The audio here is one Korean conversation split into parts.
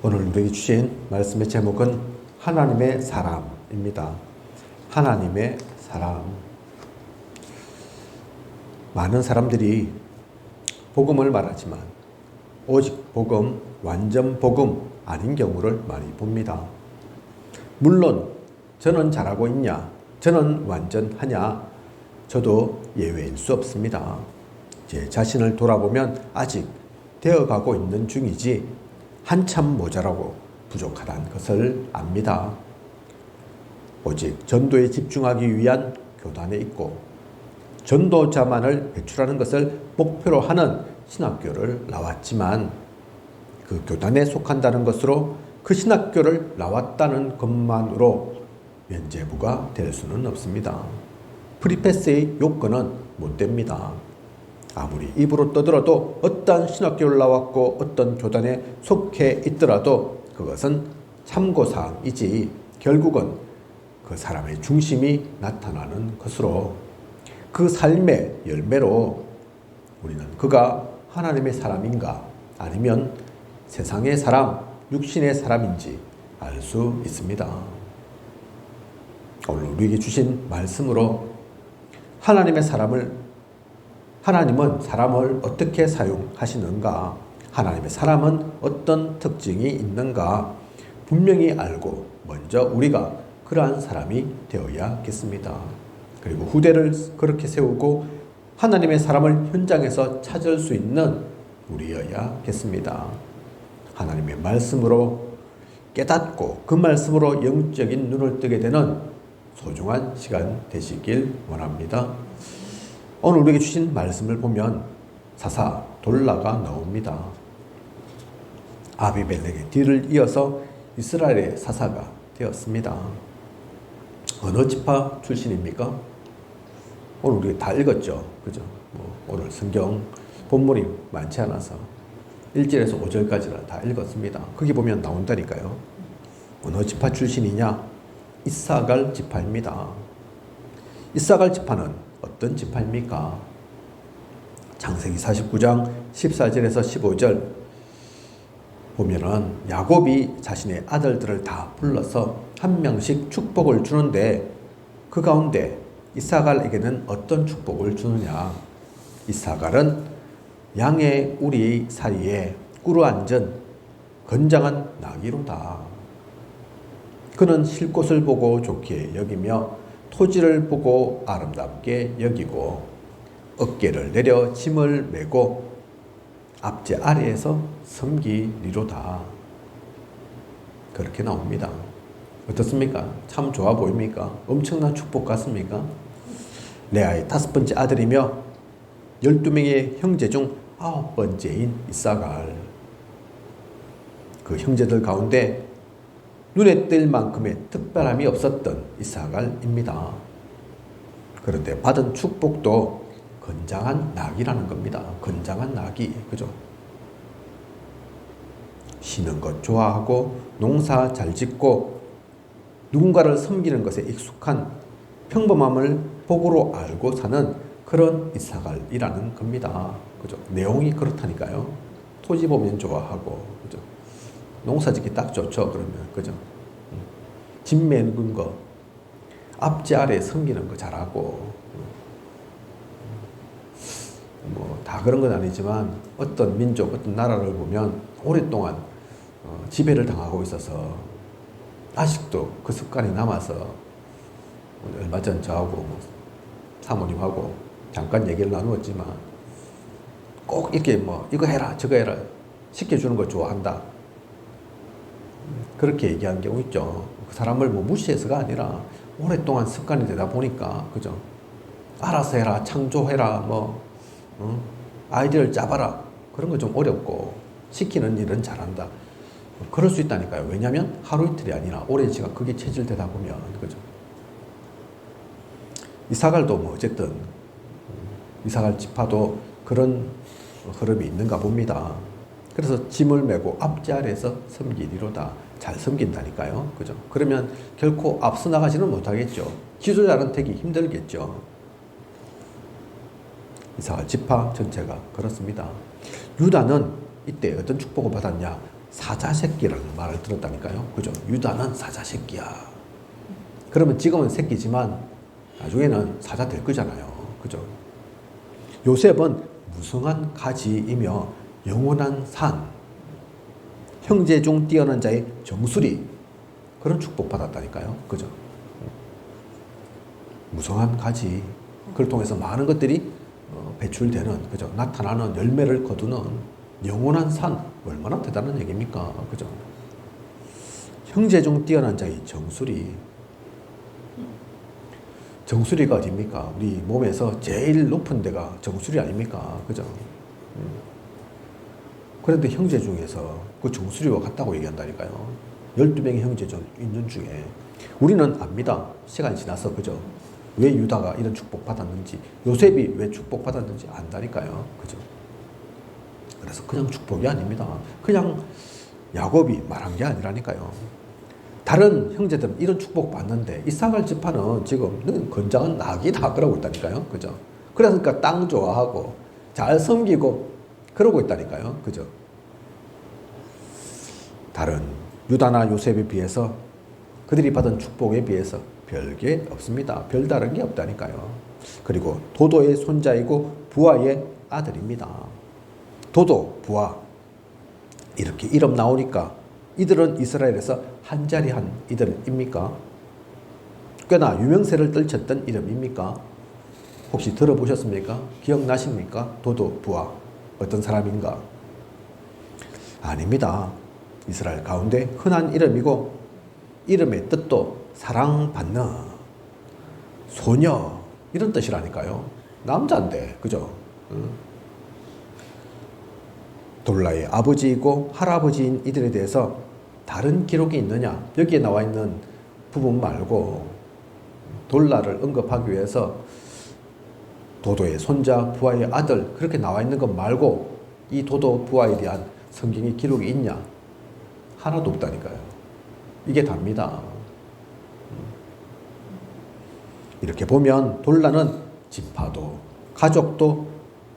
오늘 우리에게 주신 말씀의 제목은 하나님의 사람입니다. 하나님의 사람. 많은 사람들이 복음을 말하지만 오직 복음, 완전 복음 아닌 경우를 많이 봅니다. 물론 저는 잘하고 있냐, 저는 완전하냐, 저도 예외일 수 없습니다. 제 자신을 돌아보면 아직 되어가고 있는 중이지 한참 모자라고 부족하다는 것을 압니다. 오직 전도에 집중하기 위한 교단에 있고 전도자만을 배출하는 것을 목표로 하는 신학교를 나왔지만 그 교단에 속한다는 것으로 그 신학교를 나왔다는 것만으로 면죄부가 될 수는 없습니다. 프리패스의 요건은 못 됩니다. 아무리 입으로 떠들어도 어떤 신학교를 나왔고 어떤 교단에 속해 있더라도 그것은 참고사항이지 결국은 그 사람의 중심이 나타나는 것으로 그 삶의 열매로 우리는 그가 하나님의 사람인가 아니면 세상의 사람, 육신의 사람인지 알 수 있습니다. 오늘 우리에게 주신 말씀으로 하나님은 사람을 어떻게 사용하시는가, 하나님의 사람은 어떤 특징이 있는가 분명히 알고 먼저 우리가 그러한 사람이 되어야겠습니다. 그리고 후대를 그렇게 세우고 하나님의 사람을 현장에서 찾을 수 있는 우리여야겠습니다. 하나님의 말씀으로 깨닫고 그 말씀으로 영적인 눈을 뜨게 되는 소중한 시간 되시길 원합니다. 오늘 우리에게 주신 말씀을 보면 사사 돌라가 나옵니다. 아비멜렉의 뒤를 이어서 이스라엘의 사사가 되었습니다. 어느 지파 출신입니까? 오늘 우리 다 읽었죠. 그죠? 오늘 성경 본문이 많지 않아서 1절에서 5절까지를 다 읽었습니다. 거기 보면 나온다니까요. 어느 지파 출신이냐? 이사갈 지파입니다. 이사갈 지파는 어떤 지파입니까? 창세기 49장 14절에서 15절 보면은 야곱이 자신의 아들들을 다 불러서 한 명씩 축복을 주는데 그 가운데 이사갈에게는 어떤 축복을 주느냐? 이사갈은 양의 우리 사이에 꿇어앉은 건장한 나귀로다. 그는 쉴 곳을 보고 좋게 여기며 토지를 보고 아름답게 여기고 어깨를 내려 짐을 메고 앞제 아래에서 섬기리로다. 그렇게 나옵니다. 어떻습니까? 참 좋아 보입니까? 엄청난 축복 같습니까? 레아의 5번째 아들이며 12명의 형제 중 9번째인 이사갈. 그 형제들 가운데 눈에 띌 만큼의 특별함이 없었던 이사갈입니다. 그런데 받은 축복도 건장한 낙이라는 겁니다. 건장한 낙이, 그죠? 쉬는 것 좋아하고 농사 잘 짓고 누군가를 섬기는 것에 익숙한 평범함을 복으로 알고 사는 그런 이사갈이라는 겁니다. 그죠? 내용이 그렇다니까요. 토지 보면 좋아하고, 그죠? 농사 짓기 딱 좋죠, 그러면. 그죠? 짐 매는 거, 앞지 아래 섬기는 거 잘하고, 다 그런 건 아니지만, 어떤 민족, 어떤 나라를 보면 오랫동안 지배를 당하고 있어서, 아직도 그 습관이 남아서, 얼마 전 저하고 사모님하고 잠깐 얘기를 나누었지만, 꼭 이렇게 이거 해라, 저거 해라, 시켜주는 거 좋아한다. 그렇게 얘기하는 경우 있죠. 그 사람을 무시해서가 아니라 오랫동안 습관이 되다 보니까, 그죠? 알아서 해라, 창조해라, 아이디어를 짜봐라. 그런 거 좀 어렵고, 시키는 일은 잘한다. 그럴 수 있다니까요. 왜냐하면 하루 이틀이 아니라 오랜 시간 그게 체질되다 보면, 그죠? 이사갈도 어쨌든, 이사갈 지파도 그런 흐름이 있는가 봅니다. 그래서 짐을 메고 앞지 아래에서 섬기리로다. 잘 섬긴다니까요. 그죠? 그러면 결코 앞서 나가지는 못하겠죠. 지도자는 되기 힘들겠죠. 이사갈 지파 전체가 그렇습니다. 유다는 이때 어떤 축복을 받았냐? 사자 새끼라는 말을 들었다니까요. 그죠? 유다는 사자 새끼야. 그러면 지금은 새끼지만 나중에는 사자 될 거잖아요. 그죠? 요셉은 무성한 가지이며 영원한 산, 형제 중 뛰어난 자의 정수리, 그런 축복 받았다니까요. 그죠? 무성한 가지, 그걸 통해서 많은 것들이 배출되는, 그죠? 나타나는, 열매를 거두는 영원한 산, 얼마나 대단한 얘기입니까? 그죠? 형제 중 뛰어난 자의 정수리. 정수리가 어디입니까? 우리 몸에서 제일 높은 데가 정수리 아닙니까? 그죠? 그런데 형제 중에서 그 정수리와 같다고 얘기한다니까요. 12명의 형제 있는 중에 우리는 압니다. 시간이 지나서. 그죠? 왜 유다가 이런 축복 받았는지, 요셉이 왜 축복 받았는지 안다니까요. 그죠? 그래서 그냥 축복이 아닙니다. 그냥 야곱이 말한 게 아니라니까요. 다른 형제들은 이런 축복 받는데 이사갈 지파는 지금 건장한 낙이다 그러고 있다니까요. 그죠? 그러니까 땅 좋아하고 잘 섬기고 그러고 있다니까요. 그죠? 다른 유다나 요셉에 비해서, 그들이 받은 축복에 비해서 별게 없습니다. 별다른 게 없다니까요. 그리고 도도의 손자이고 부하의 아들입니다. 도도, 부하, 이렇게 이름 나오니까 이들은 이스라엘에서 한 자리 한 이들입니까? 꽤나 유명세를 떨쳤던 이름입니까? 혹시 들어보셨습니까? 기억나십니까? 도도, 부하, 어떤 사람인가? 아닙니다. 이스라엘 가운데 흔한 이름이고, 이름의 뜻도 사랑받는 소녀, 이런 뜻이라니까요. 남자인데, 그죠? 돌라의 아버지이고 할아버지인 이들에 대해서 다른 기록이 있느냐? 여기에 나와 있는 부분 말고 돌라를 언급하기 위해서 도도의 손자, 부하의 아들, 그렇게 나와 있는 것 말고 이 도도, 부하에 대한 성경의 기록이 있냐? 하나도 없다니까요. 이게 답니다. 이렇게 보면 돌라는 지파도 가족도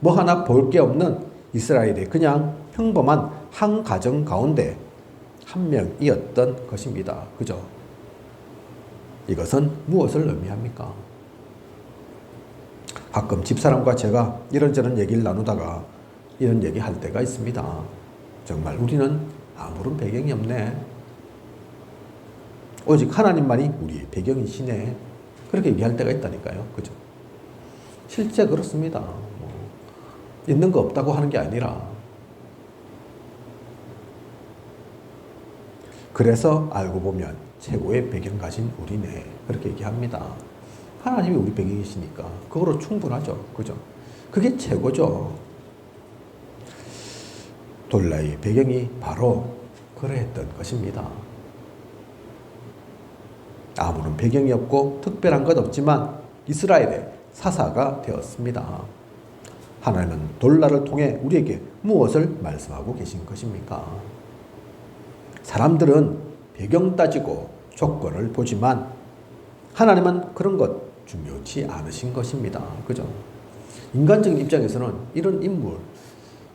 뭐 하나 볼 게 없는 이스라엘의 그냥 평범한 한 가정 가운데 한 명이었던 것입니다. 그죠? 이것은 무엇을 의미합니까? 가끔 집사람과 제가 이런저런 얘기를 나누다가 이런 얘기 할 때가 있습니다. 정말 우리는 아무런 배경이 없네. 오직 하나님만이 우리의 배경이시네. 그렇게 얘기할 때가 있다니까요. 그죠? 실제 그렇습니다. 있는 거 없다고 하는 게 아니라, 그래서 알고 보면 최고의 배경 가진 우리네, 그렇게 얘기합니다. 하나님이 우리 배경이시니까 그거로 충분하죠. 그죠? 그게 최고죠. 돌라의 배경이 바로 그러했던 것입니다. 아무런 배경이 없고 특별한 것 없지만 이스라엘의 사사가 되었습니다. 하나님은 돌라를 통해 우리에게 무엇을 말씀하고 계신 것입니까? 사람들은 배경 따지고 조건을 보지만 하나님은 그런 것 중요치 않으신 것입니다. 그죠? 인간적인 입장에서는 이런 인물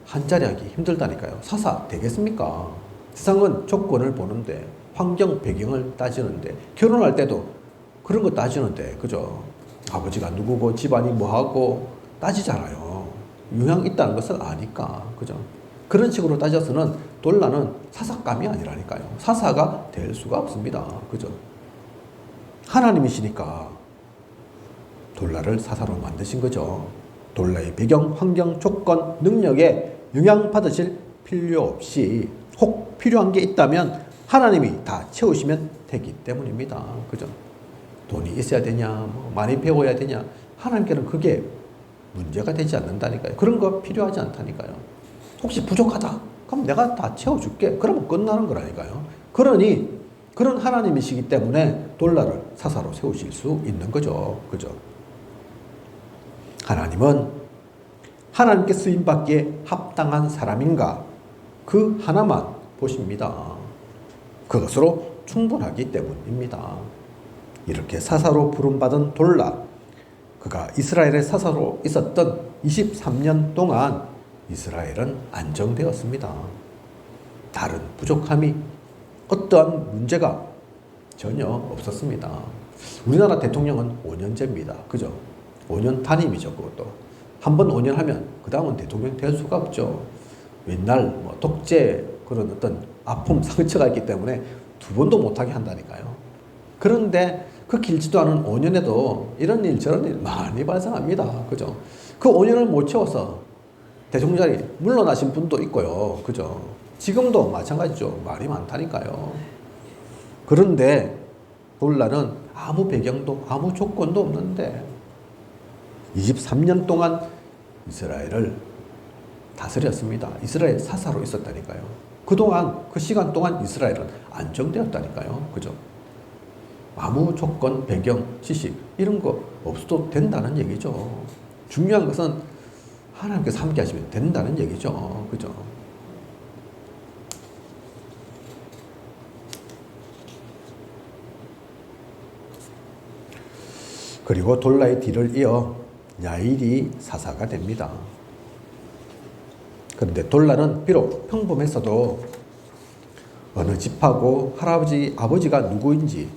한 자리 하기 힘들다니까요. 사사 되겠습니까? 세상은 조건을 보는데, 환경 배경을 따지는데, 결혼할 때도 그런 거 따지는데, 그죠? 아버지가 누구고 집안이 뭐하고 따지잖아요. 영향 있다는 것을 아니까. 그죠? 그런 식으로 따져서는 돌라는 사사감이 아니라니까요. 사사가 될 수가 없습니다. 그죠? 하나님이시니까 돌라를 사사로 만드신 거죠. 돌라의 배경, 환경, 조건, 능력에 영향받으실 필요 없이 혹 필요한 게 있다면 하나님이 다 채우시면 되기 때문입니다. 그죠? 돈이 있어야 되냐, 많이 배워야 되냐, 하나님께는 그게 문제가 되지 않는다니까요. 그런 거 필요하지 않다니까요. 혹시 부족하다? 그럼 내가 다 채워줄게. 그러면 끝나는 거라니까요. 그러니 그런 하나님이시기 때문에 돌라를 사사로 세우실 수 있는 거죠. 그죠? 하나님은 하나님께 쓰임받기에 합당한 사람인가? 그 하나만 보십니다. 그것으로 충분하기 때문입니다. 이렇게 사사로 부름받은 돌라, 그가 이스라엘의 사사로 있었던 23년 동안 이스라엘은 안정되었습니다. 다른 부족함이 어떠한 문제가 전혀 없었습니다. 우리나라 대통령은 5년제입니다. 그죠? 5년 단임이죠. 그것도. 한 번 5년 하면 그 다음은 대통령 될 수가 없죠. 옛날 뭐 독재 그런 어떤 아픔 상처가 있기 때문에 두 번도 못하게 한다니까요. 그런데 그 길지도 않은 5년에도 이런 일 저런 일 많이 발생합니다. 그죠? 그 5년을 못 채워서 대통령 자리 물러나신 분도 있고요. 그죠? 지금도 마찬가지죠. 말이 많다니까요. 그런데 논란은 아무 배경도 아무 조건도 없는데 23년 동안 이스라엘을 다스렸습니다. 이스라엘 사사로 있었다니까요. 그동안 그 시간 동안 이스라엘은 안정되었다니까요. 그죠? 아무 조건, 배경, 지식 이런 거 없어도 된다는 얘기죠. 중요한 것은 하나님께서 함께 하시면 된다는 얘기죠. 그죠? 그리고 돌라의 뒤를 이어 야일이 사사가 됩니다. 그런데 돌라는 비록 평범했어도 어느 집하고 할아버지, 아버지가 누구인지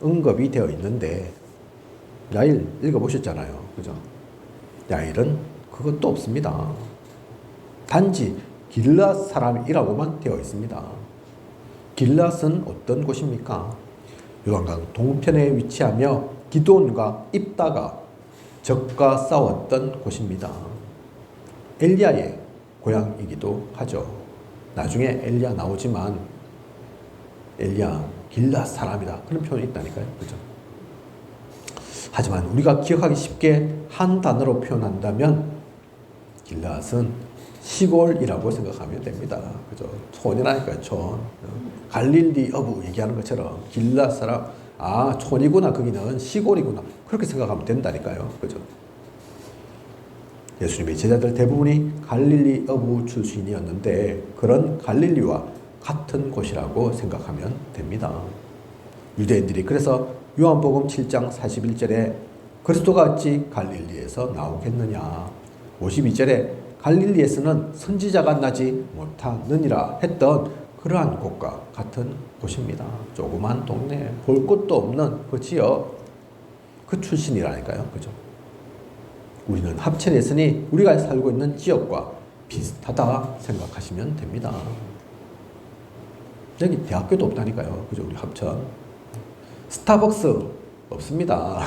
언급이 되어 있는데 야일 읽어보셨잖아요. 그죠? 야일은 그것도 없습니다. 단지 길앗 사람이라고만 되어 있습니다. 길앗은 어떤 곳입니까? 요단강 동편에 위치하며 기드온과 입다가 적과 싸웠던 곳입니다. 엘리야의 고향이기도 하죠. 나중에 엘리야 나오지만 엘리야 길앗 사람이다 그런 표현이 있다니까요. 그죠? 하지만 우리가 기억하기 쉽게 한 단어로 표현한다면 길앗은 시골이라고 생각하면 됩니다. 그죠? 촌이라니까요. 촌. 갈릴리 어부 얘기하는 것처럼 길앗 사람 아 촌이구나 거기는 시골이구나 그렇게 생각하면 된다니까요. 그죠? 예수님의 제자들 대부분이 갈릴리 어부 출신이었는데 그런 갈릴리와 같은 곳이라고 생각하면 됩니다. 유대인들이 그래서 요한복음 7장 41절에 그리스도가 어찌 갈릴리에서 나오겠느냐 52절에 갈릴리에서는 선지자가 나지 못하느니라 했던 그러한 곳과 같은 곳입니다. 조그만 동네 볼 것도 없는 그 지역 그 출신이라니까요. 그죠? 우리는 합천에 있으니 우리가 살고 있는 지역과 비슷하다 생각하시면 됩니다. 여기 대학교도 없다니까요. 그죠? 우리 합천. 스타벅스 없습니다.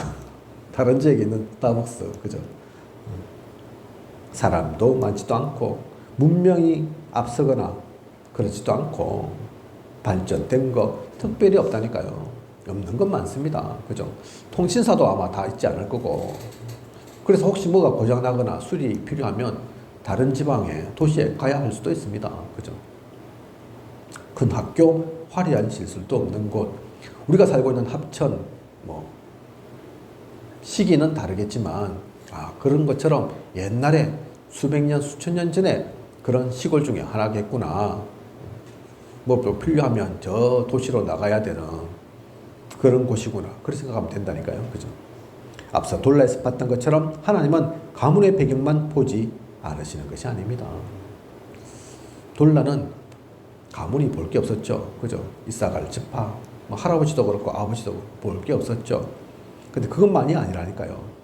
다른 지역에 있는 스타벅스. 그죠? 사람도 많지도 않고 문명이 앞서거나 그렇지도 않고 발전된 거 특별히 없다니까요. 없는 건 많습니다. 그죠? 통신사도 아마 다 있지 않을 거고 그래서 혹시 뭐가 고장나거나 수리 필요하면 다른 지방에 도시에 가야 할 수도 있습니다. 그죠? 큰 학교, 화려한 시설도 없는 곳 우리가 살고 있는 합천 뭐 시기는 다르겠지만 그런 것처럼 옛날에 수백 년, 수천 년 전에 그런 시골 중에 하나겠구나. 뭐 필요하면 저 도시로 나가야 되는 그런 곳이구나. 그렇게 생각하면 된다니까요. 그죠? 앞서 돌라에서 봤던 것처럼 하나님은 가문의 배경만 보지 않으시는 것이 아닙니다. 돌라는 가문이 볼 게 없었죠. 그죠? 이사갈 지파, 뭐 할아버지도 그렇고 아버지도 볼 게 없었죠. 근데 그것만이 아니라니까요.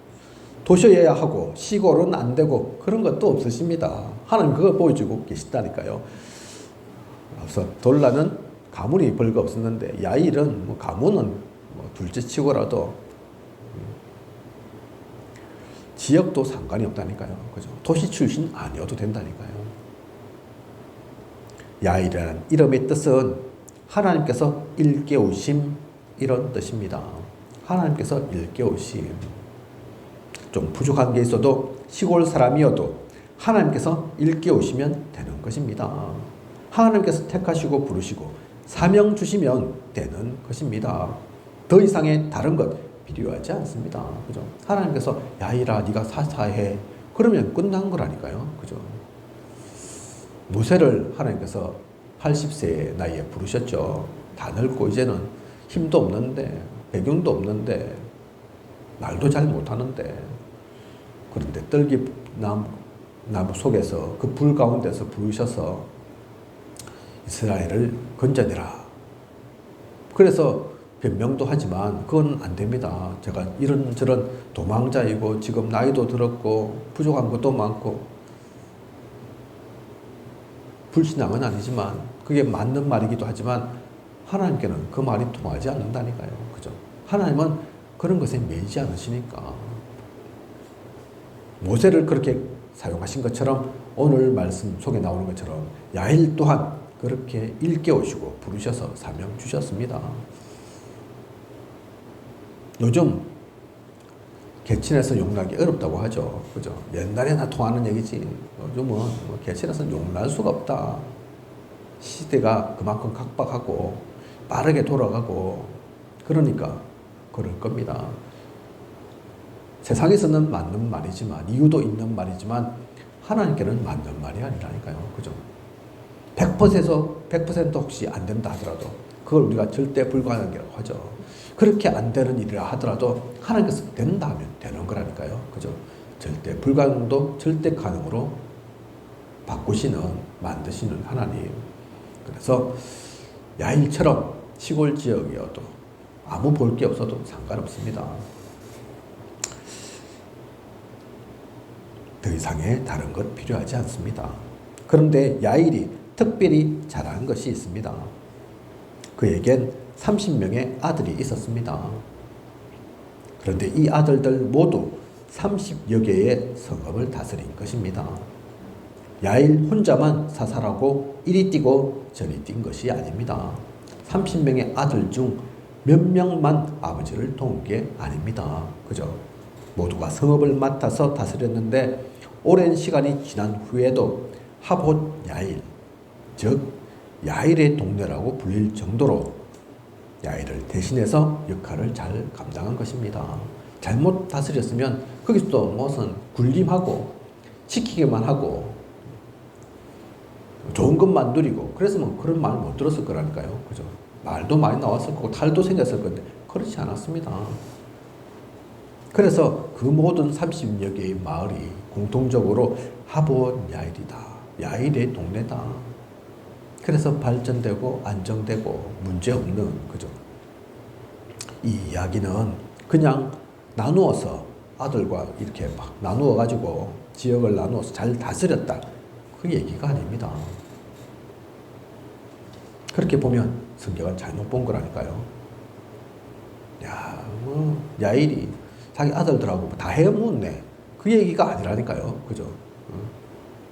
도시여야 하고 시골은 안 되고 그런 것도 없으십니다. 하나님 그거 보여주고 계시다니까요. 앞서 돌라는 가문이 별거 없었는데 야일은 뭐 가문은 뭐 둘째치고라도 지역도 상관이 없다니까요. 그죠? 도시 출신 아니어도 된다니까요. 야일이라는 이름의 뜻은 하나님께서 일깨우심 이런 뜻입니다. 하나님께서 일깨우심. 좀 부족한 게 있어도 시골 사람이어도 하나님께서 일깨우시면 되는 것입니다. 하나님께서 택하시고 부르시고 사명 주시면 되는 것입니다. 더 이상의 다른 것 필요하지 않습니다. 그죠? 하나님께서 야일아 네가 사사해 그러면 끝난 거라니까요. 그죠? 모세를 하나님께서 80세 나이에 부르셨죠. 다 늙고 이제는 힘도 없는데 배경도 없는데 말도 잘 못하는데 그런데 떨기나무 속에서 그 불 가운데서 부르셔서 이스라엘을 건져내라. 그래서 변명도 하지만 그건 안 됩니다. 제가 이런저런 도망자이고 지금 나이도 들었고 부족한 것도 많고 불신앙은 아니지만 그게 맞는 말이기도 하지만 하나님께는 그 말이 통하지 않는다니까요. 그죠? 하나님은 그런 것에 매이지 않으시니까. 모세를 그렇게 사용하신 것처럼 오늘 말씀 속에 나오는 것처럼 야일 또한 그렇게 일깨우시고 부르셔서 사명 주셨습니다. 요즘 개친에서 용나기 어렵다고 하죠. 그죠? 옛날에나 통하는 얘기지. 요즘은 뭐 개친에서 용날 수가 없다. 시대가 그만큼 각박하고 빠르게 돌아가고 그러니까 그럴 겁니다. 세상에서는 맞는 말이지만 이유도 있는 말이지만 하나님께는 맞는 말이 아니라니까요. 그죠? 100% 혹시 안 된다 하더라도 그걸 우리가 절대 불가능이라고 하죠. 그렇게 안 되는 일이라 하더라도 하나님께서 된다 하면 되는 거라니까요. 그죠? 절대 불가능도 절대 가능으로 바꾸시는, 만드시는 하나님. 그래서 야일처럼 시골 지역이어도 아무 볼 게 없어도 상관없습니다. 더 이상의 다른 것 필요하지 않습니다. 그런데 야일이 특별히 잘한 것이 있습니다. 그에겐 30명의 아들이 있었습니다. 그런데 이 아들들 모두 30여 개의 성읍을 다스린 것입니다. 야일 혼자만 사살하고 이리 뛰고 저리 뛴 것이 아닙니다. 30명의 아들 중 몇 명만 아버지를 도운 게 아닙니다. 그죠? 모두가 성읍을 맡아서 다스렸는데 오랜 시간이 지난 후에도 하봇 야일, 즉 야일의 동네라고 불릴 정도로 야일을 대신해서 역할을 잘 감당한 것입니다. 잘못 다스렸으면 거기서도 무슨 군림하고 시키기만 하고 좋은 것만 누리고 그랬으면 그런 말 못 들었을 거라니까요. 그죠? 말도 많이 나왔을 거고 탈도 생겼을 건데 그렇지 않았습니다. 그래서 그 모든 30여 개의 마을이 공통적으로 하봇 야일이다. 야일의 동네다. 그래서 발전되고 안정되고 문제없는 그죠. 이 이야기는 그냥 나누어서 아들과 이렇게 막 나누어 가지고 지역을 나누어서 잘 다스렸다. 그 얘기가 아닙니다. 그렇게 보면 성경은 잘못 본 거라니까요. 야일이 자기 아들들하고 다 해먹네. 그 얘기가 아니라니까요. 그죠?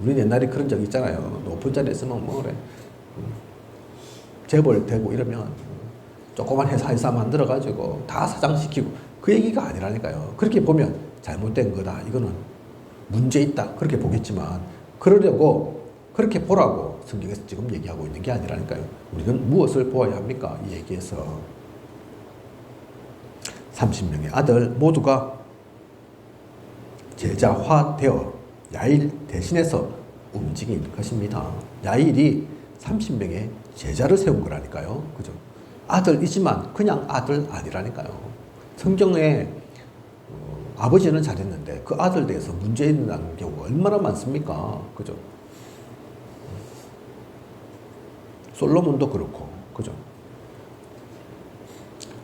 우리 옛날에 그런 적 있잖아요. 높은 자리에 있으면 뭐 그래. 재벌 되고 이러면 조그만 회사 만들어가지고 다 사장시키고 그 얘기가 아니라니까요. 그렇게 보면 잘못된 거다. 이거는 문제 있다. 그렇게 보겠지만 그러려고 그렇게 보라고 성경에서 지금 얘기하고 있는 게 아니라니까요. 우리는 무엇을 보아야 합니까? 이 얘기에서 30명의 아들 모두가 제자화되어 야일 대신해서 움직인 것입니다. 야일이 30명의 제자를 세운 거라니까요. 그죠? 아들이지만 그냥 아들 아니라니까요. 성경에 아버지는 잘했는데 그 아들 대해서 문제 있는 경우가 얼마나 많습니까? 그죠? 솔로몬도 그렇고, 그죠?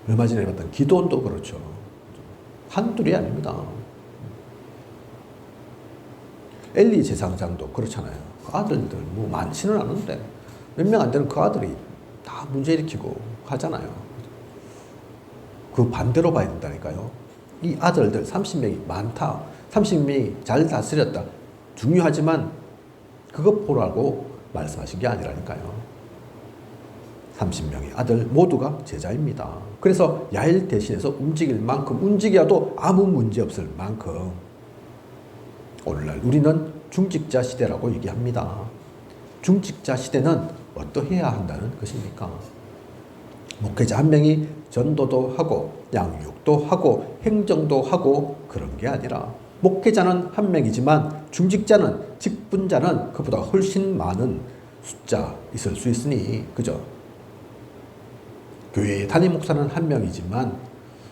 얼마 전에 봤던 기도원도 그렇죠. 한둘이 아닙니다. 엘리 제사장도 그렇잖아요. 그 아들들 뭐 많지는 않은데 몇 명 안 되는 그 아들이 다 문제 일으키고 하잖아요. 그 반대로 봐야 된다니까요. 이 아들들 30명이 많다. 30명이 잘 다스렸다. 중요하지만 그것 보라고 말씀하신 게 아니라니까요. 30명의 아들 모두가 제자입니다. 그래서 야일 대신해서 움직일 만큼 움직여도 아무 문제 없을 만큼 오늘날 우리는 중직자 시대라고 얘기합니다. 중직자 시대는 어떠해야 한다는 것입니까? 목회자 한 명이 전도도 하고 양육도 하고 행정도 하고 그런 게 아니라 목회자는 한 명이지만 중직자는 직분자는 그보다 훨씬 많은 숫자 있을 수 있으니 그죠? 교회의 담임 목사는 한 명이지만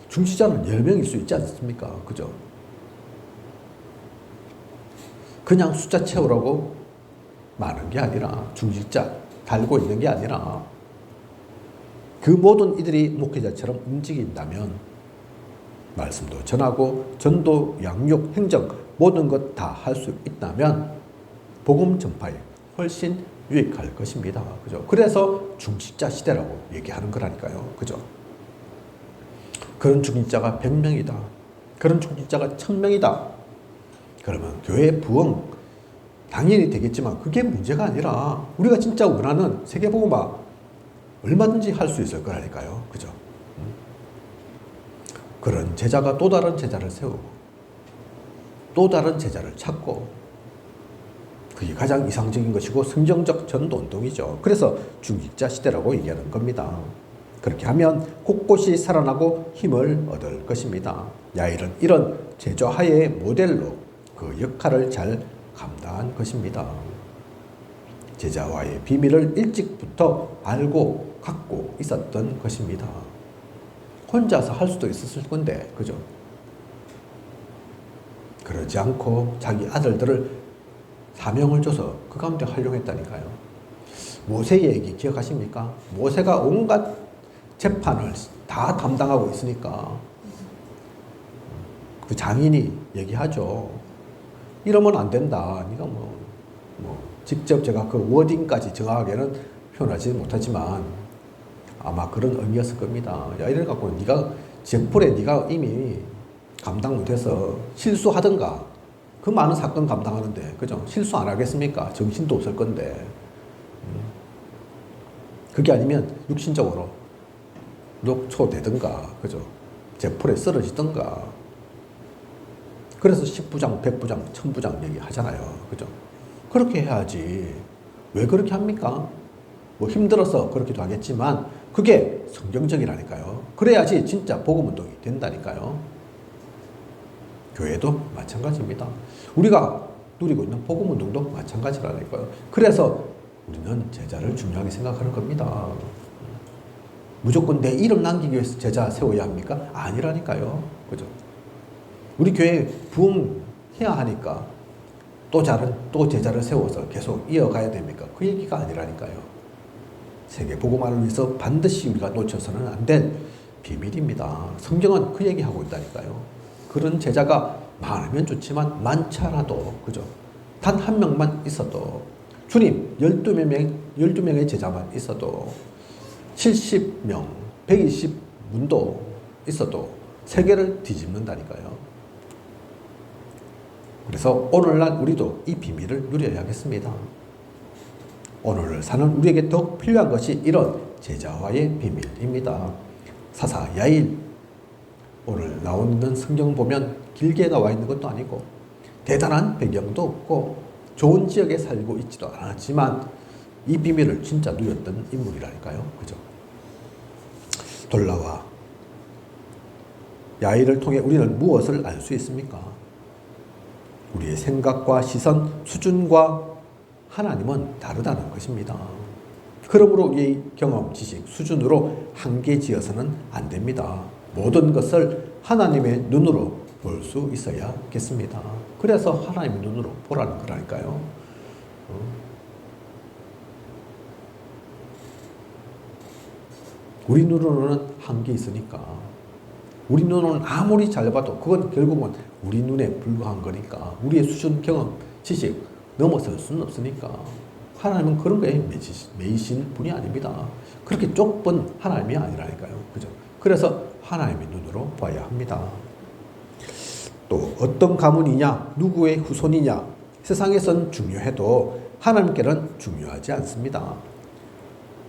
중직자는 10명일 수 있지 않습니까? 그죠? 그냥 숫자 채우라고 많은 게 아니라 중직자 달고 있는 게 아니라 그 모든 이들이 목회자처럼 움직인다면 말씀도 전하고 전도, 양육, 행정 모든 것 다 할 수 있다면 복음 전파에 훨씬 유익할 것입니다. 그죠? 그래서 중직자 시대라고 얘기하는 거라니까요. 그죠? 그런 중직자가 100명이다. 그런 중직자가 1000명이다. 그러면 교회 부흥 당연히 되겠지만 그게 문제가 아니라 우리가 진짜 원하는 세계복음화 얼마든지 할 수 있을 거라니까요. 그죠? 그런 제자가 또 다른 제자를 세우고 또 다른 제자를 찾고 그게 가장 이상적인 것이고 성경적 전도운동이죠. 그래서 중직자 시대라고 얘기하는 겁니다. 그렇게 하면 곳곳이 살아나고 힘을 얻을 것입니다. 야일은 이런 제자하의 모델로 그 역할을 잘 감당한 것입니다. 제자와의 비밀을 일찍부터 알고 갖고 있었던 것입니다. 혼자서 할 수도 있었을 건데, 그죠? 그러지 않고 자기 아들들을 사명을 줘서 그 가운데 활용했다니까요. 모세의 얘기 기억하십니까? 모세가 온갖 재판을 다 담당하고 있으니까 그 장인이 얘기하죠. 이러면 안 된다. 네가 직접 제가 그 워딩까지 정확하게는 표현하지 못하지만 아마 그런 의미였을 겁니다. 야, 이래 갖고 네가 제풀에 네가 이미 감당 못해서 실수하든가 그 많은 사건 감당하는데 그죠? 실수 안 하겠습니까? 정신도 없을 건데 그게 아니면 육신적으로 녹초되든가 그죠? 제풀에 쓰러지든가 그래서 10부장, 100부장, 1000부장 얘기하잖아요. 그죠? 그렇게 해야지. 왜 그렇게 합니까? 뭐 힘들어서 그렇기도 하겠지만 그게 성경적이라니까요. 그래야지 진짜 복음운동이 된다니까요. 교회도 마찬가지입니다. 우리가 누리고 있는 복음운동도 마찬가지라니까요. 그래서 우리는 제자를 중요하게 생각하는 겁니다. 무조건 내 이름 남기기 위해서 제자 세워야 합니까? 아니라니까요. 그죠? 우리 교회 부흥해야 하니까 또 제자를 세워서 계속 이어가야 됩니까? 그 얘기가 아니라니까요. 세계 복음화를 위해서 반드시 우리가 놓쳐서는 안 될 비밀입니다. 성경은 그 얘기하고 있다니까요. 그런 제자가 많으면 좋지만 많지 않아도 그죠? 단 한 명만 있어도 주님 12명의 제자만 있어도 70명, 120문도 있어도 세계를 뒤집는다니까요. 그래서 오늘날 우리도 이 비밀을 누려야겠습니다. 오늘을 사는 우리에게 더욱 필요한 것이 이런 제자와의 비밀입니다. 사사 야일 오늘 나오는 성경 보면 길게 나와 있는 것도 아니고 대단한 배경도 없고 좋은 지역에 살고 있지도 않았지만 이 비밀을 진짜 누렸던 인물이라니까요. 그죠? 돌라와 야일을 통해 우리는 무엇을 알 수 있습니까? 우리의 생각과 시선, 수준과 하나님은 다르다는 것입니다. 그러므로 우리의 경험, 지식, 수준으로 한계 지어서는 안 됩니다. 모든 것을 하나님의 눈으로 볼 수 있어야겠습니다. 그래서 하나님의 눈으로 보라는 거라니까요. 우리 눈으로는 한계 있으니까. 우리 눈으로는 아무리 잘 봐도 그건 결국은 우리 눈에 불과한 거니까. 우리의 수준, 경험, 지식 넘어설 수는 없으니까. 하나님은 그런 거에 매이신 분이 아닙니다. 그렇게 좁은 하나님이 아니라니까요. 그죠? 그래서 하나님의 눈으로 봐야 합니다. 또 어떤 가문이냐, 누구의 후손이냐, 세상에선 중요해도 하나님께는 중요하지 않습니다.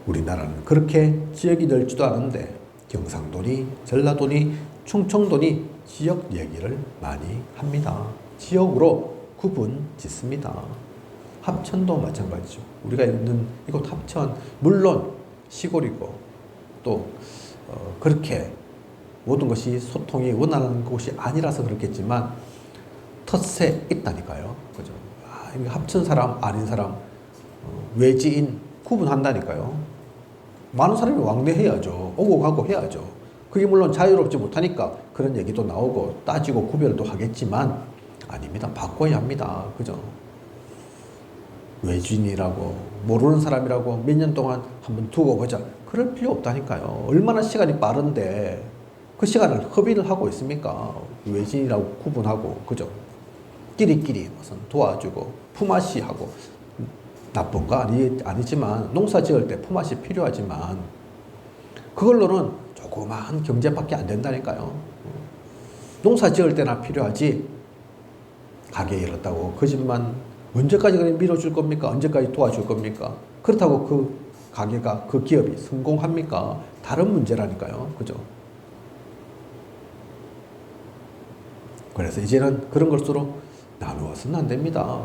우리나라는 그렇게 지역이 넓지도 않은데 경상도니 전라도니 충청도니 지역 얘기를 많이 합니다. 지역으로 구분 짓습니다. 합천도 마찬가지죠. 우리가 있는 이곳 합천 물론 시골이고 또 그렇게 모든 것이 소통이 원하는 곳이 아니라서 그렇겠지만 텃세 있다니까요. 그죠? 합천 사람 아닌 사람 외지인 구분한다니까요. 많은 사람이 왕래해야죠. 오고 가고 해야죠. 그게 물론 자유롭지 못하니까 그런 얘기도 나오고 따지고 구별도 하겠지만 아닙니다. 바꿔야 합니다. 그죠? 외지인이라고 모르는 사람이라고 몇 년 동안 한번 두고 보자. 그럴 필요 없다니까요. 얼마나 시간이 빠른데 그 시간을 허비를 하고 있습니까? 외지인이라고 구분하고, 그죠? 끼리끼리 무슨 도와주고 품앗이 하고, 나쁜 거 아니지만 농사 지을 때 품앗이 필요하지만 그걸로는 조그마한 경제밖에 안 된다니까요. 농사 지을 때나 필요하지 가게 열었다고 그 집만 언제까지 그냥 밀어줄 겁니까? 언제까지 도와줄 겁니까? 그렇다고 그 가게가, 그 기업이 성공합니까? 다른 문제라니까요. 그죠? 그래서 이제는 그런 것으로 나누어서는 안 됩니다.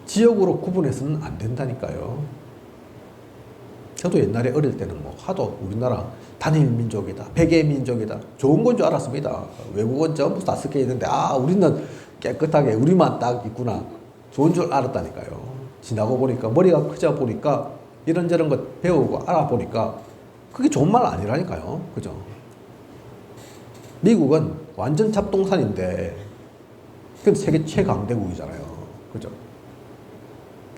지역으로 구분해서는 안 된다니까요. 저도 옛날에 어릴 때는 뭐 하도 우리나라 단일 민족이다, 백의 민족이다, 좋은 건 줄 알았습니다. 외국은 전부 다 섞여 있는데, 우리는 깨끗하게 우리만 딱 있구나. 좋은 줄 알았다니까요. 지나고 보니까, 머리가 크자 보니까, 이런저런 것 배우고 알아보니까, 그게 좋은 말 아니라니까요. 그죠? 미국은 완전 잡동산인데, 그건 세계 최강대국이잖아요. 그죠?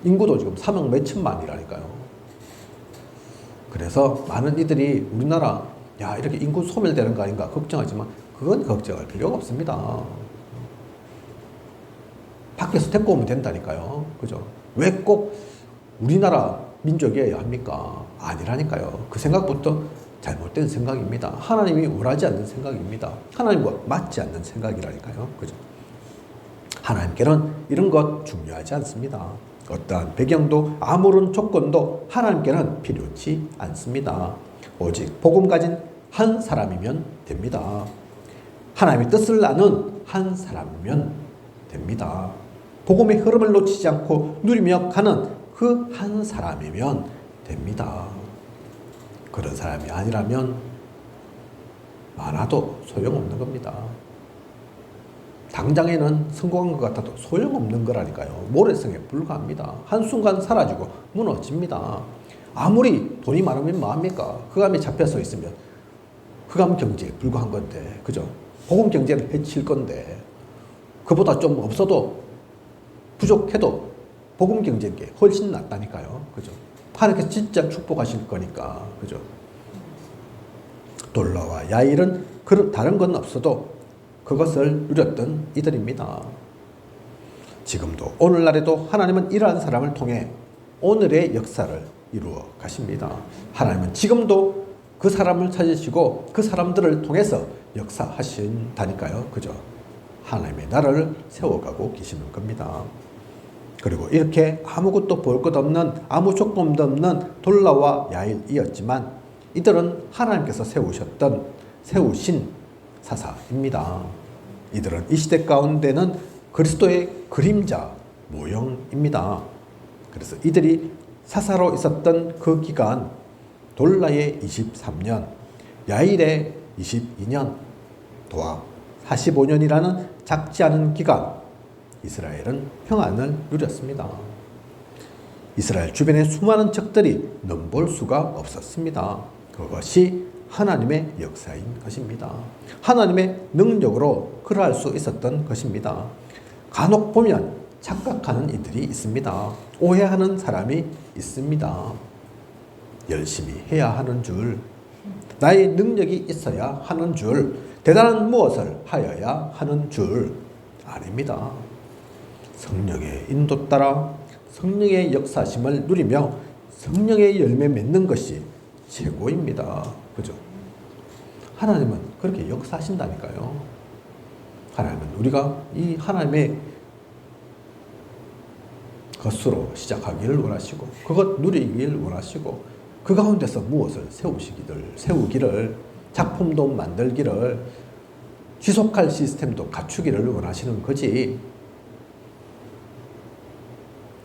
인구도 지금 3억 몇천만이라니까요. 그래서 많은 이들이 우리나라, 야, 이렇게 인구 소멸되는 거 아닌가 걱정하지만, 그건 걱정할 필요가 없습니다. 밖에서 데리고 오면 된다니까요. 그죠? 왜 꼭 우리나라 민족이어야 합니까? 아니라니까요. 그 생각부터 잘못된 생각입니다. 하나님이 원하지 않는 생각입니다. 하나님과 맞지 않는 생각이라니까요. 그죠? 하나님께는 이런 것 중요하지 않습니다. 어떠한 배경도 아무런 조건도 하나님께는 필요치 않습니다. 오직 복음 가진 한 사람이면 됩니다. 하나님의 뜻을 아는 한 사람이면 됩니다. 복음의 흐름을 놓치지 않고 누리며 가는 그 한 사람이면 됩니다. 그런 사람이 아니라면 많아도 소용없는 겁니다. 당장에는 성공한 것 같아도 소용없는 거라니까요. 모래성에 불과합니다. 한순간 사라지고 무너집니다. 아무리 돈이 많으면 뭐합니까? 흑암에 잡혀서 있으면 흑암 경제에 불과한 건데, 그죠? 복음 경제를 해칠 건데, 그보다 좀 없어도 부족해도 복음 경제인 게 훨씬 낫다니까요. 그죠? 하나님께서 진짜 축복하실 거니까, 그죠? 돌라와 야일은 다른 건 없어도 그것을 누렸던 이들입니다. 지금도 오늘날에도 하나님은 이러한 사람을 통해 오늘의 역사를 이루어 가십니다. 하나님은 지금도 그 사람을 찾으시고 그 사람들을 통해서 역사하신다니까요. 그죠? 하나님의 나라를 세워가고 계시는 겁니다. 그리고 이렇게 아무것도 볼 것 없는, 아무 조건도 없는 돌라와 야일이었지만 이들은 하나님께서 세우신 사사입니다. 이들은 이 시대 가운데는 그리스도의 그림자 모형입니다. 그래서 이들이 사사로 있었던 그 기간, 돌라의 23년, 야일의 22년, 도합 45년이라는 작지 않은 기간, 이스라엘은 평안을 누렸습니다. 이스라엘 주변의 수많은 적들이 넘볼 수가 없었습니다. 그것이 하나님의 역사인 것입니다. 하나님의 능력으로 그러할 수 있었던 것입니다. 간혹 보면 착각하는 이들이 있습니다. 오해하는 사람이 있습니다. 열심히 해야 하는 줄, 나의 능력이 있어야 하는 줄, 대단한 무엇을 하여야 하는 줄 아닙니다. 성령의 인도 따라 성령의 역사심을 누리며 성령의 열매 맺는 것이 최고입니다. 그죠? 하나님은 그렇게 역사하신다니까요. 하나님은 우리가 이 하나님의 것으로 시작하기를 원하시고 그것 누리기를 원하시고 그 가운데서 무엇을 세우기를 작품도 만들기를 지속할 시스템도 갖추기를 원하시는 거지.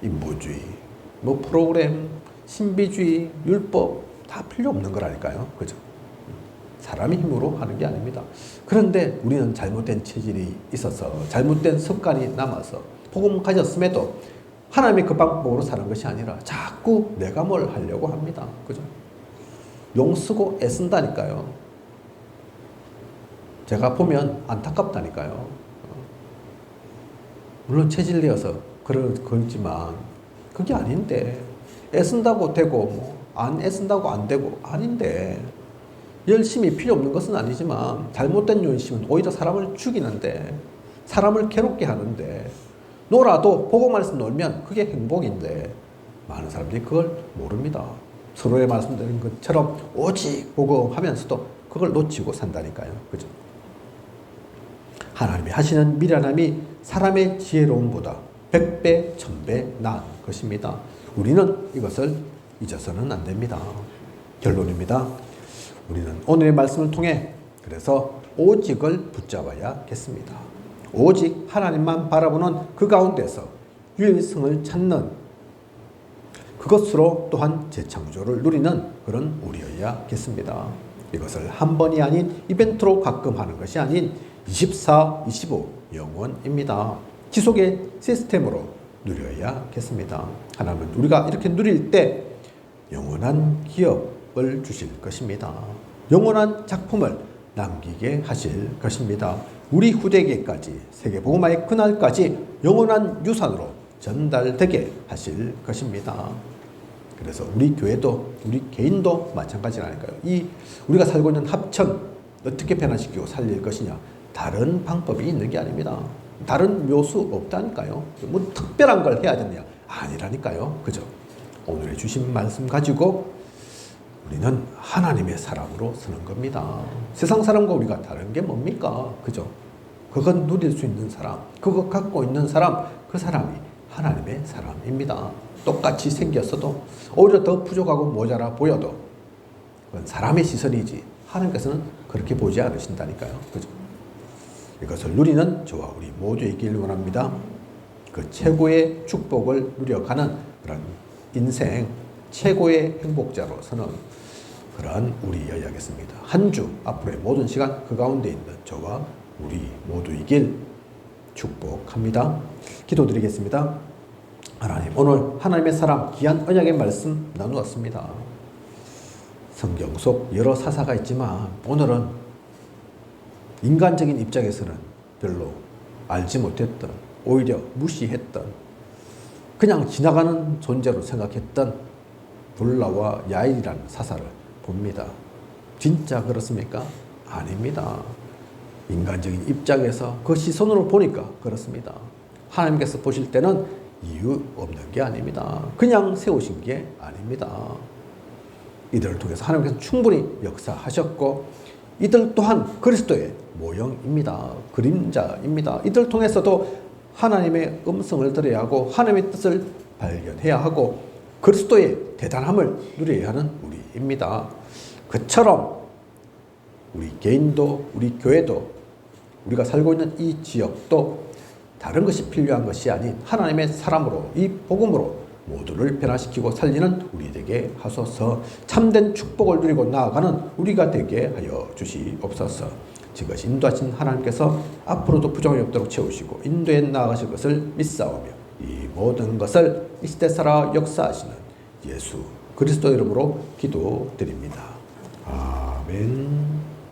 인보주의, 프로그램, 신비주의, 율법 다 필요 없는 거라니까요. 그죠? 사람의 힘으로 하는 게 아닙니다. 그런데 우리는 잘못된 체질이 있어서 잘못된 습관이 남아서 복음 가졌음에도 하나님의 그 방법으로 사는 것이 아니라 자꾸 내가 뭘 하려고 합니다. 그죠? 용 쓰고 애쓴다니까요. 제가 보면 안타깝다니까요. 물론 체질되어서 그렇지만 그게 아닌데. 애쓴다고 되고 뭐 안 애쓴다고 안 되고 아닌데. 열심이 필요 없는 것은 아니지만 잘못된 열심은 오히려 사람을 죽이는데, 사람을 괴롭게 하는데, 놀아도 복음 말씀 놀면 그게 행복인데 많은 사람들이 그걸 모릅니다. 서로의 말씀드린 것처럼 오직 복음 하면서도 그걸 놓치고 산다니까요. 그죠? 하나님이 하시는 미련함이 사람의 지혜로움보다 100배, 1000배 나은 것입니다. 우리는 이것을 잊어서는 안 됩니다. 결론입니다. 우리는 오늘의 말씀을 통해 그래서 오직을 붙잡아야겠습니다. 오직 하나님만 바라보는 그 가운데서 유일성을 찾는, 그것으로 또한 재창조를 누리는 그런 우리여야겠습니다. 이것을 한 번이 아닌 이벤트로 가끔 하는 것이 아닌 24, 25 영원입니다. 지속의 시스템으로 누려야겠습니다. 하나님은 우리가 이렇게 누릴 때 영원한 기업을 주실 것입니다. 영원한 작품을 남기게 하실 것입니다. 우리 후대에게까지 세계복음화의 그날까지 영원한 유산으로 전달되게 하실 것입니다. 그래서 우리 교회도 우리 개인도 마찬가지라니까요. 이 우리가 살고 있는 합천 어떻게 변화시키고 살릴 것이냐, 다른 방법이 있는 게 아닙니다. 다른 묘수 없다니까요. 뭐 특별한 걸 해야 되느냐, 아니라니까요. 그죠? 오늘의 주신 말씀 가지고 우리는 하나님의 사람으로 서는 겁니다. 세상 사람과 우리가 다른 게 뭡니까? 그죠? 그건 누릴 수 있는 사람, 그거 갖고 있는 사람, 그 사람이 하나님의 사람입니다. 똑같이 생겼어도 오히려 더 부족하고 모자라 보여도 그건 사람의 시선이지 하나님께서는 그렇게 보지 않으신다니까요. 그죠? 이것을 누리는 저와 우리 모두이길 원합니다. 그 최고의 축복을 누려가는 그런 인생 최고의 행복자로서는 그러한 우리여야겠습니다. 한 주 앞으로의 모든 시간 그 가운데 있는 저와 우리 모두이길 축복합니다. 기도드리겠습니다. 하나님, 오늘 하나님의 사람 귀한 언약의 말씀 나누었습니다. 성경 속 여러 사사가 있지만 오늘은 인간적인 입장에서는 별로 알지 못했던, 오히려 무시했던, 그냥 지나가는 존재로 생각했던 불라와 야일이라는 사사를 봅니다. 진짜 그렇습니까? 아닙니다. 인간적인 입장에서 그 시선으로 보니까 그렇습니다. 하나님께서 보실 때는 이유 없는 게 아닙니다. 그냥 세우신 게 아닙니다. 이들을 통해서 하나님께서 충분히 역사하셨고 이들 또한 그리스도의 모형입니다. 그림자입니다. 이들 통해서도 하나님의 음성을 들어야 하고 하나님의 뜻을 발견해야 하고 그리스도의 대단함을 누려야 하는 우리입니다. 그처럼 우리 개인도 우리 교회도 우리가 살고 있는 이 지역도 다른 것이 필요한 것이 아닌 하나님의 사람으로 이 복음으로 모두를 변화시키고 살리는 우리 되게 하소서. 참된 축복을 누리고 나아가는 우리가 되게 하여 주시옵소서. 지금까지 인도하신 하나님께서 앞으로도 부정이 없도록 채우시고 인도에 나아가실 것을 믿사오며 이 모든 것을 이 시대 살아 역사하시는 예수 그리스도 이름으로 기도드립니다. 아멘.